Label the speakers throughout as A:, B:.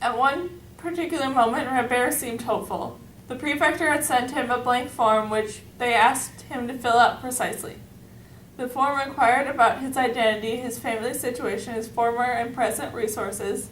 A: At one particular moment, Robert seemed hopeful. The prefecture had sent him a blank form which they asked him to fill out precisely. The form inquired about his identity, his family situation, his former and present resources,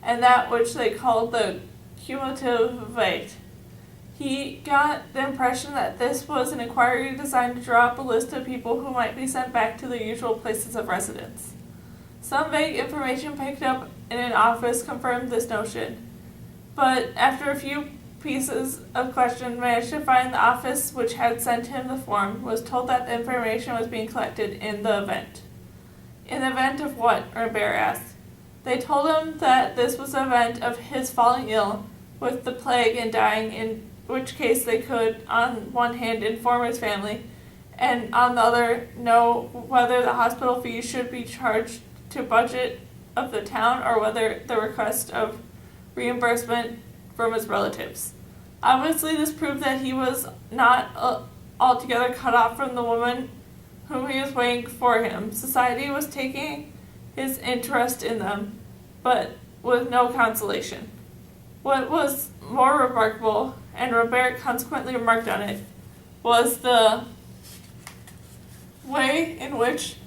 A: and that which they called the cumulative weight. He got the impression that this was an inquiry designed to draw up a list of people who might be sent back to their usual places of residence. Some vague information picked up in an office confirmed this notion, but after a few pieces of question managed to find the office which had sent him the form, was told that the information was being collected in the event. In the event of what? Robert asked. They told him that this was the event of his falling ill with the plague and dying, in which case they could, on one hand, inform his family, and on the other, know whether the hospital fees should be charged to budget of the town or whether the request of reimbursement from his relatives. Obviously, this proved that he was not altogether cut off from the woman whom he was waiting for him. Society was taking his interest in them, but with no consolation. What was more remarkable, and Robert consequently remarked on it, was the way in which,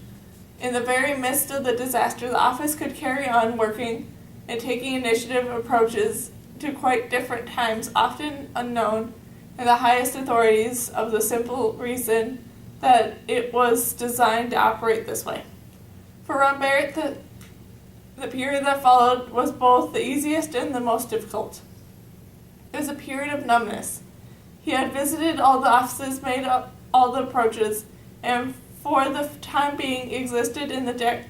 A: in the very midst of the disaster, the office could carry on working and taking initiative approaches to quite different times, often unknown, and the highest authorities of the simple reason that it was designed to operate this way. For Robert, the period that followed was both the easiest and the most difficult. It was a period of numbness. He had visited all the offices, made up all the approaches, and for the time being existed in the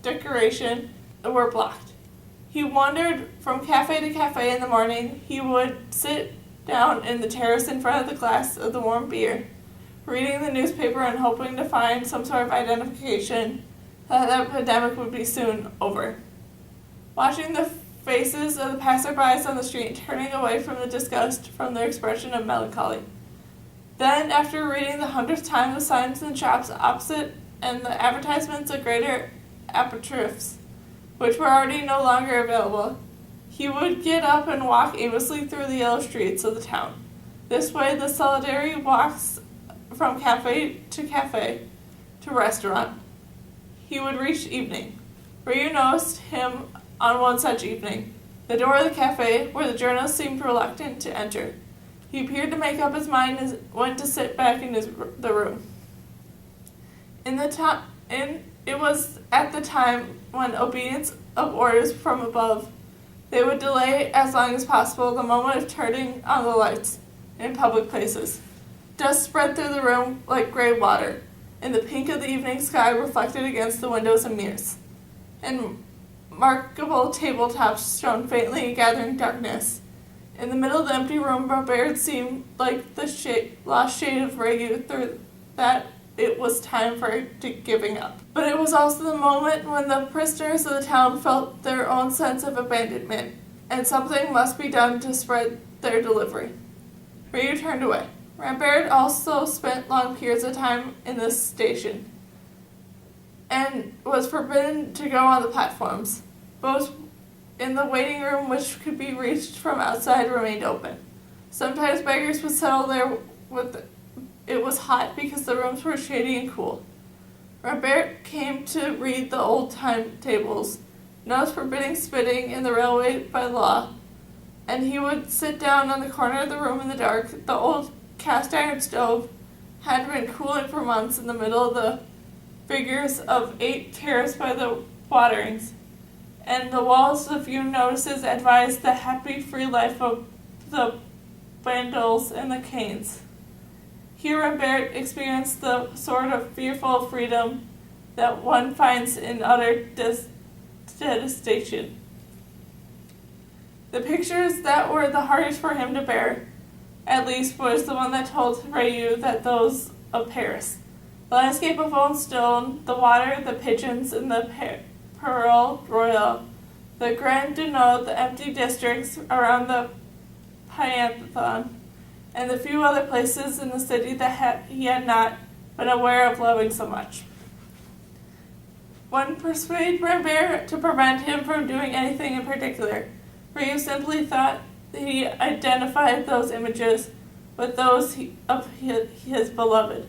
A: decoration were blocked. He wandered from cafe to cafe in the morning. He would sit down in the terrace in front of the glass of the warm beer, reading the newspaper and hoping to find some sort of identification that the epidemic would be soon over. Watching the faces of the passersby on the street, turning away from the disgust from their expression of melancholy. Then, after reading the 100th time the signs in the shops opposite and the advertisements of greater aperitifs, which were already no longer available, he would get up and walk aimlessly through the yellow streets of the town. This way the solitary walks from cafe to restaurant. He would reach evening. Ryu noticed him on one such evening. The door of the cafe, where the journalist seemed reluctant to enter. He appeared to make up his mind and went to sit back in the room. It was at the time when obedience of orders from above, they would delay as long as possible the moment of turning on the lights in public places. Dust spread through the room like gray water, and the pink of the evening sky reflected against the windows and mirrors. And markable tabletops shone faintly in gathering darkness. In the middle of the empty room, Robert seemed like the lost shade of Ryu through that it was time for giving up. But it was also the moment when the prisoners of the town felt their own sense of abandonment, and something must be done to spread their delivery. Ryu turned away. Robert also spent long periods of time in this station, and was forbidden to go on the platforms. Both in the waiting room, which could be reached from outside, remained open. Sometimes beggars would settle there it was hot because the rooms were shady and cool. Robert came to read the old timetables, notes forbidding spitting in the railway by law, and he would sit down on the corner of the room in the dark. The old cast-iron stove had been cooling for months in the middle of the figures of 8 terraced by the waterings, and the walls of few notices advised the happy free life of the Bandels and the Canes. Here Robert experienced the sort of fearful freedom that one finds in utter devastation. The pictures that were the hardest for him to bear, at least, was the one that told Ryu that those of Paris. The landscape of old stone, the water, the pigeons, and the Pearl Royal, the Grand Dunod, the empty districts around the Pantheon, and the few other places in the city that he had not been aware of loving so much. One persuaded Robert to prevent him from doing anything in particular. for he simply thought that he identified those images with those of his beloved.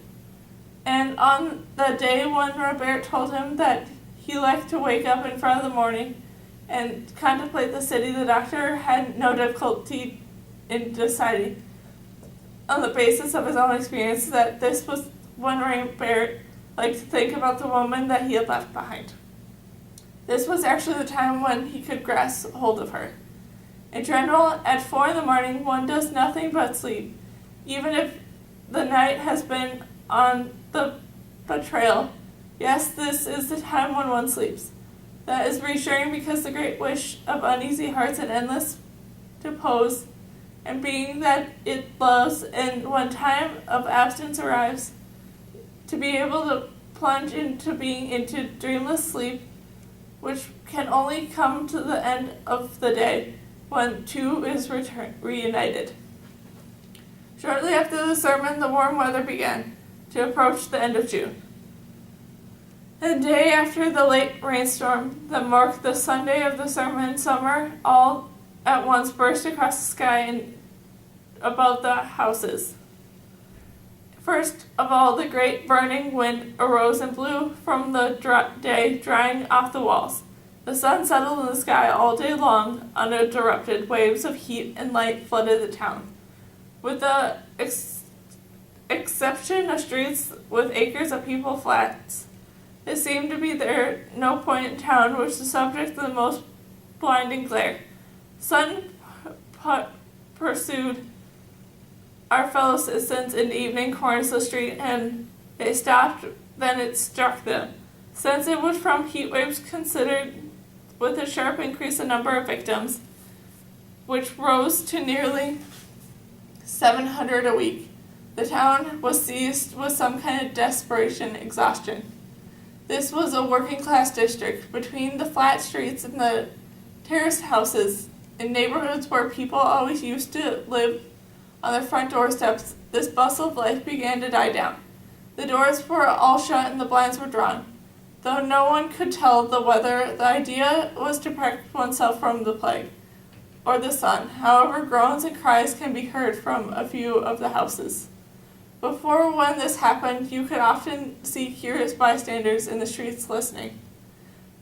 A: And on the day when Robert told him that he liked to wake up in front of the morning and contemplate the city, the doctor had no difficulty in deciding, on the basis of his own experience, that this was when Robert liked to think about the woman that he had left behind. This was actually the time when he could grasp hold of her. In general, at 4 a.m, one does nothing but sleep, even if the night has been on the trail. Yes, this is the time when one sleeps. That is reassuring because the great wish of uneasy hearts and endless repose, and being that it loves, and when time of absence arrives, to be able to plunge into being into dreamless sleep, which can only come to the end of the day, when two is reunited. Shortly after the sermon, the warm weather began to approach the end of June. The day after the late rainstorm that marked the Sunday of the sermon, summer all at once burst across the sky and above the houses. First of all, the great burning wind arose and blew from the day, drying off the walls. The sun settled in the sky all day long. Uninterrupted waves of heat and light flooded the town. With the exception of streets with acres of people flats, it seemed to be there no point in town which was subject to the most blinding glare. Sun pursued our fellow citizens in the evening corners of the street, and they stopped, then it struck them. Since it was from heat waves considered with a sharp increase in number of victims, which rose to nearly 700 a week, the town was seized with some kind of desperation exhaustion. This was a working-class district. Between the flat streets and the terraced houses, in neighborhoods where people always used to live on their front doorsteps, this bustle of life began to die down. The doors were all shut and the blinds were drawn. Though no one could tell the weather, the idea was to protect oneself from the plague, or the sun. However, groans and cries can be heard from a few of the houses. Before, when this happened, you could often see curious bystanders in the streets listening.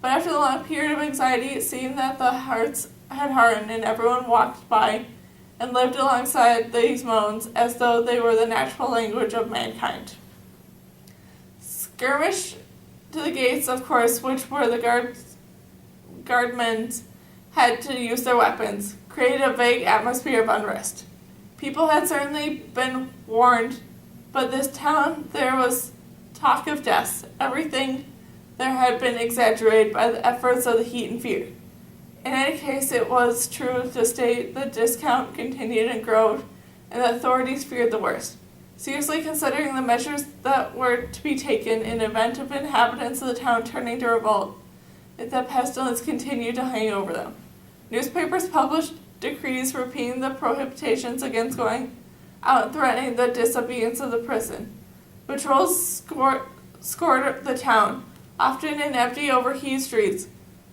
A: But after the long period of anxiety, it seemed that the hearts had hardened, and everyone walked by and lived alongside these moans as though they were the natural language of mankind. Skirmish to the gates, of course, which were the guardmen had to use their weapons, created a vague atmosphere of unrest. People had certainly been warned, but this town there was talk of deaths. Everything there had been exaggerated by the efforts of the heat and fear. In any case, it was true to state the discount continued and growed, and the authorities feared the worst. Seriously considering the measures that were to be taken in event of inhabitants of the town turning to revolt, if the pestilence continued to hang over them. Newspapers published decrees repeating the prohibitions against going out and threatening the disobedience of the prison. Patrols scoured the town, often in empty, overheated streets.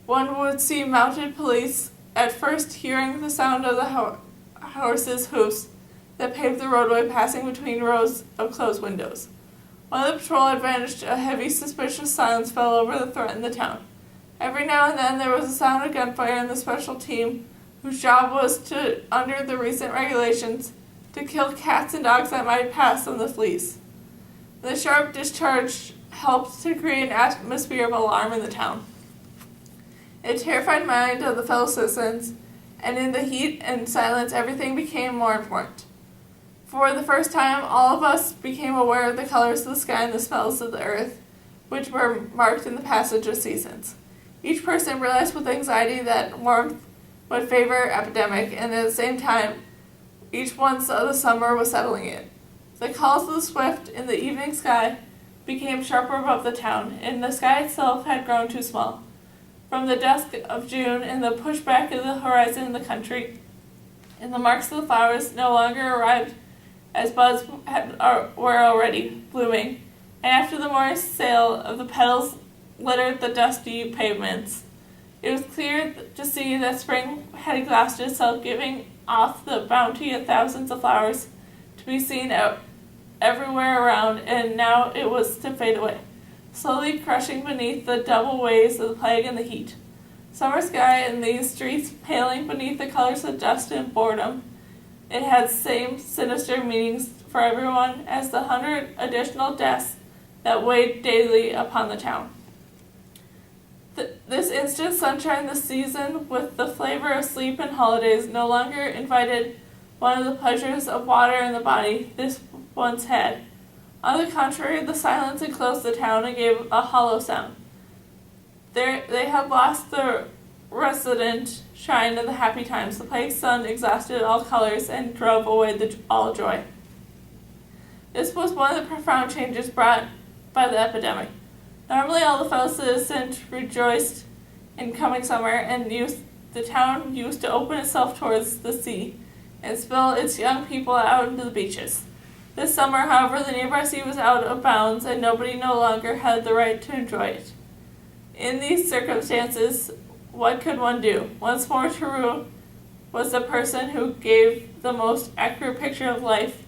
A: One would see mounted police at first hearing the sound of the horses' hoofs that paved the roadway, passing between rows of closed windows. While the patrol had vanished, a heavy, suspicious silence fell over the threat in the town. Every now and then there was a sound of gunfire, and the special team, whose job was to, under the recent regulations, to kill cats and dogs that might pass on the fleece. The sharp discharge helped to create an atmosphere of alarm in the town. It terrified the mind of the fellow citizens, and in the heat and silence everything became more important. For the first time, all of us became aware of the colors of the sky and the smells of the earth, which were marked in the passage of seasons. Each person realized with anxiety that warmth would favor epidemic, and at the same time, each one saw the summer was settling in. The calls of the swift in the evening sky became sharper above the town, and the sky itself had grown too small. From the dusk of June and the pushback of the horizon in the country, and the marks of the flowers no longer arrived as buds were already blooming, and after the morning sale of the petals littered the dusty pavements. It was clear to see that spring had exhausted itself, giving off the bounty of thousands of flowers to be seen out everywhere around, and now it was to fade away, slowly crushing beneath the double waves of the plague and the heat. Summer sky and these streets paling beneath the colors of dust and boredom. It had same sinister meanings for everyone as the 100 additional deaths that weighed daily upon the town. This instant sunshine this season, with the flavor of sleep and holidays, no longer invited one of the pleasures of water in the body this once had. On the contrary, the silence enclosed the town and gave a hollow sound. They had lost the resident shine of the happy times. The plague sun exhausted all colors and drove away all joy. This was one of the profound changes brought by the epidemic. Normally all the fellow citizens rejoiced in coming summer, and the town used to open itself towards the sea and spill its young people out into the beaches. This summer, however, the nearby sea was out of bounds, and nobody no longer had the right to enjoy it. In these circumstances, what could one do? Once more, Theroux was the person who gave the most accurate picture of life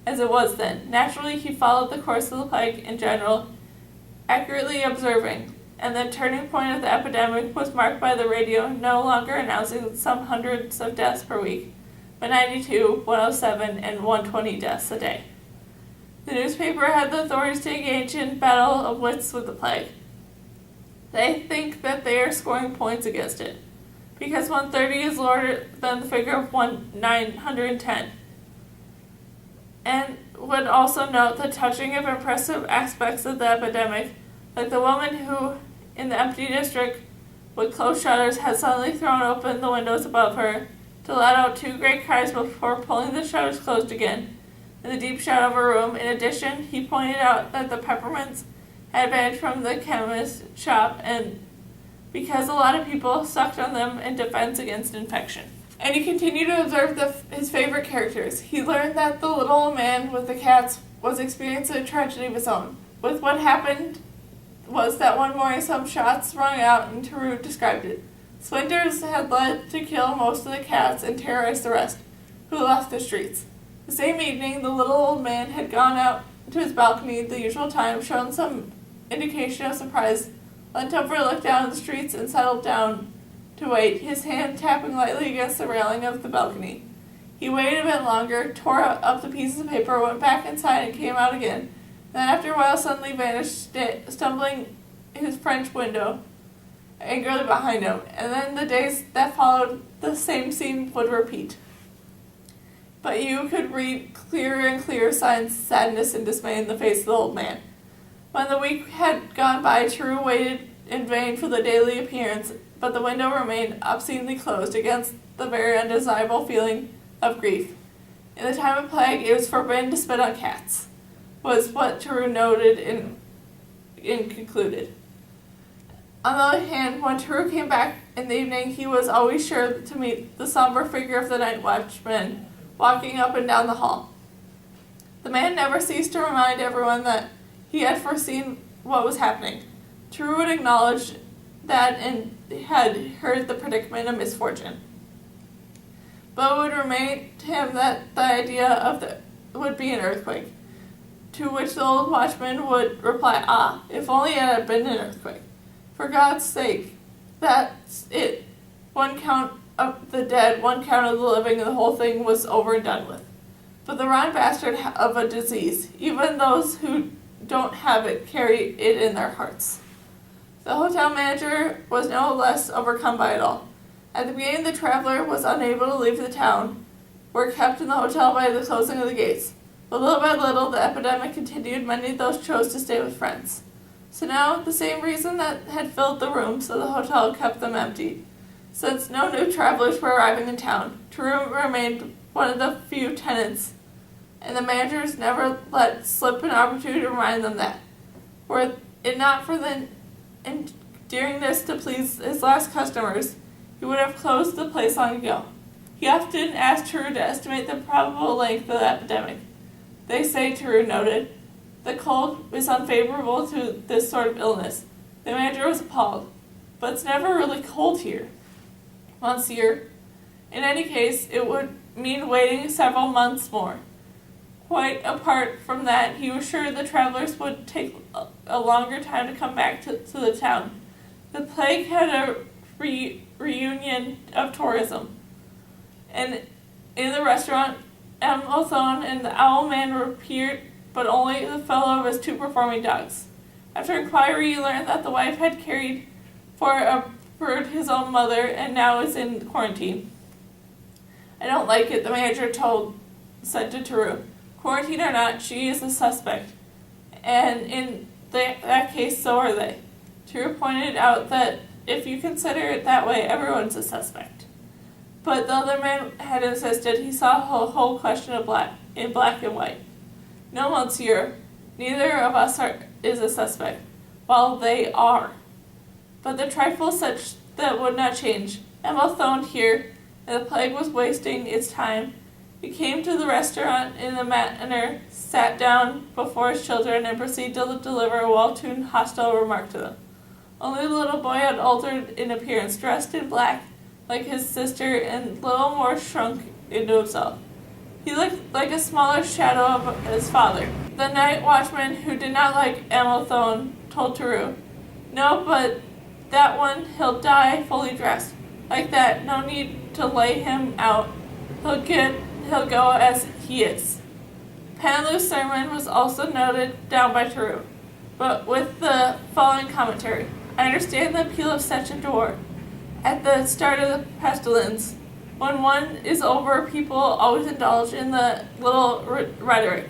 A: as it was then. Naturally, he followed the course of the plague in general, accurately observing, and the turning point of the epidemic was marked by the radio no longer announcing some hundreds of deaths per week, but 92, 107, and 120 deaths a day. The newspaper had the authorities to engage in battle of wits with the plague. They think that they are scoring points against it, because 130 is lower than the figure of 910. And would also note the touching and impressive aspects of the epidemic, like the woman who, in the empty district, with closed shutters, had suddenly thrown open the windows above her to let out two great cries before pulling the shutters closed again in the deep shadow of her room. In addition, he pointed out that the peppermints had vanished from the chemist's shop, and because a lot of people sucked on them in defense against infection. And he continued to observe his favorite characters. He learned that the little old man with the cats was experiencing a tragedy of his own. With what happened was that one morning some shots rang out, and Theroux described it. Splinters had led to kill most of the cats and terrorize the rest, who left the streets. The same evening, the little old man had gone out to his balcony at the usual time, shown some indication of surprise, leant over, looked down at the streets, and settled down to wait, his hand tapping lightly against the railing of the balcony. He waited a bit longer, tore up the pieces of paper, went back inside, and came out again. Then after a while suddenly vanished, stumbling his French window angrily behind him. And then the days that followed, the same scene would repeat. But you could read clearer and clearer signs of sadness and dismay in the face of the old man. When the week had gone by, Theroux waited in vain for the daily appearance, but the window remained obscenely closed against the very undesirable feeling of grief. In the time of plague, it was forbidden to spit on cats, was what Theroux noted and concluded. On the other hand, when Theroux came back in the evening, he was always sure to meet the somber figure of the night watchman walking up and down the hall. The man never ceased to remind everyone that he had foreseen what was happening. Theroux would acknowledge that and had heard the predicament of misfortune. But it would remain to him that the idea of would be an earthquake, to which the old watchman would reply, "Ah, if only it had been an earthquake. For God's sake, that's it. One count of the dead, one count of the living, and the whole thing was over and done with. But the rotten bastard of a disease, even those who don't have it carry it in their hearts." The hotel manager was no less overcome by it all. At the beginning, the traveler was unable to leave the town, were kept in the hotel by the closing of the gates. But little by little, the epidemic continued. Many of those chose to stay with friends. So now, the same reason that had filled the rooms of the hotel kept them empty. Since no new travelers were arriving in town, Theroux remained one of the few tenants, and the managers never let slip an opportunity to remind them that, were it not for the enduring this to please his last customers, he would have closed the place long ago. He often asked Theroux to estimate the probable length of the epidemic. They say, Theroux noted, the cold is unfavorable to this sort of illness. The manager was appalled. but it's never really cold here, Monsieur. In any case, it would mean waiting several months more. Quite apart from that, he was sure the travelers would take a longer time to come back to the town. The plague had a reunion of tourism, and in the restaurant, Othone and the Owl Man appeared, but only the fellow of his two performing dogs. After inquiry, he learned that the wife had cared for his own mother and now is in quarantine. I don't like it, the manager said to Tarot. Quarantine or not, she is a suspect, and in that case, so are they. Tarot pointed out that if you consider it that way, everyone's a suspect. But the other man had insisted he saw the whole question in black and white. No, Monsieur, neither of us is a suspect, while they are. But the trifle such that would not change. Emma thoned here, and the plague was wasting its time. He came to the restaurant in the manner, sat down before his children, and proceeded to deliver a well-tuned hostile remark to them. Only the little boy had altered in appearance, dressed in black like his sister, and little more shrunk into himself. He looked like a smaller shadow of his father. The night watchman, who did not like Amothone, told Tarot, "No, but that one, he'll die fully dressed. Like that, no need to lay him out. He'll go as he is." Panlu's sermon was also noted down by Tarot, but with the following commentary. I understand the appeal of such a door. At the start of the pestilence, when one is over, people always indulge in the little rhetoric.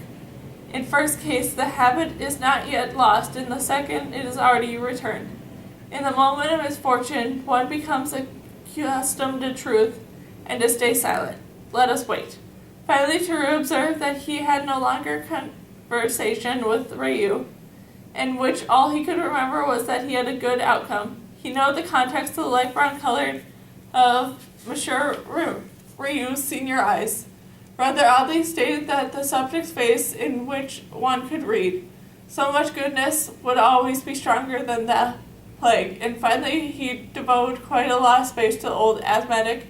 A: In first case, the habit is not yet lost. In the second, it is already returned. In the moment of misfortune, one becomes accustomed to truth and to stay silent. Let us wait. Finally, Tarot observed that he had no longer conversation with Ryu, in which all he could remember was that he had a good outcome. He noted the context of the light brown color of Monsieur Ryu's senior eyes. Rather oddly stated that the subject's face in which one could read. So much goodness would always be stronger than the plague. And finally, he devoted quite a lot of space to the old asthmatic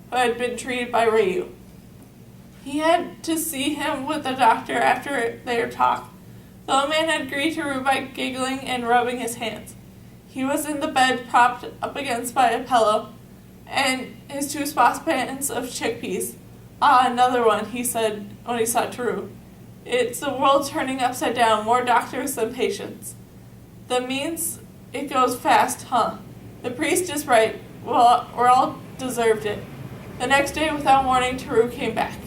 A: who had been treated by Ryu. He had to see him with the doctor after their talk. The old man had greeted Tarot by giggling and rubbing his hands. He was in the bed, propped up against by a pillow, and his two saucepans of chickpeas. Ah, another one, he said when he saw Tarot. It's the world turning upside down, more doctors than patients. That means it goes fast, huh? The priest is right. Well, we all deserved it. The next day, without warning, Tarot came back.